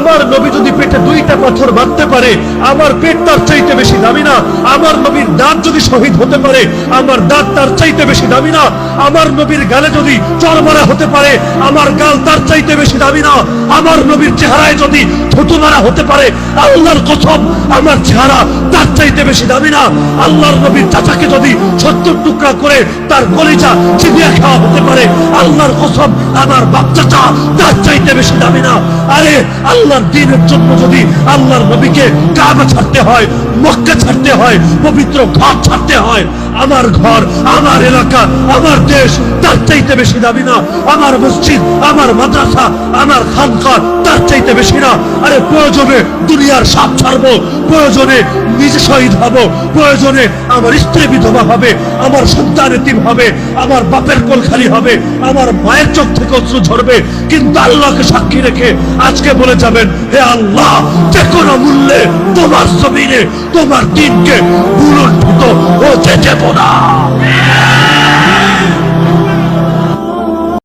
আমার নবী যদি পেটে 2টা পাথর বাঁধতে পারে, আমার পেট তার চাইতে বেশি দামি না? আমার নবীর দাঁত যদি শহীদ হতে পারে, আমার দাঁত তার চাইতে বেশি দামি না? আমার নবীর গালে যদি চড় মারা হতে পারে, আমার গাল তার চাইতে বেশি দামি না? আমার নবীর চেহারায় যদি থুতু মারা হতে পারে, আল্লাহর কসম আমার চেহারা তার চাইতে বেশি দামি না? আল্লাহর নবীর চাচাকে যদি 70 টুকরা করে তার কলিজা চিবিয়ে খাওয়া হতে পারে, আল্লাহর কসম আমার বাপ চাচা তার চাইতে বেশি দামি না? আরে আল্লাহর দ্বীনের জন্য যদি আল্লাহর নবীকে কাবা ছাড়তে হয়, মক্কা ছাড়তে হয়, পবিত্র ঘর ছাড়তে হয়, আমার ঘর, আমার এলাকা, আমার দেশ তার চাইতে বেশি দামি না? আমার মসজিদ, আমার মাদ্রাসা, আমার খানকাহ তার চাইতে বেশি না? আরে প্রয়োজনে দুনিয়ার সাপ ছাড়বো, প্রয়োজনে নিজে শহীদ হব, প্রয়োজনে আমার স্ত্রী বিধবা হবে, আমার সন্তান এতিম হবে, আমার বাপের কোল খালি হবে, আমার মায়ের চোখ থেকে অশ্রু ঝরবে, কিন্তু আল্লাহকে সাক্ষী রেখে আজকে বলে যাবেন, হে আল্লাহ, যে কোনো মূল্যে তোমার জমিনে তোমার দিনকে ভুলুণ্ঠিত হতে দেব না।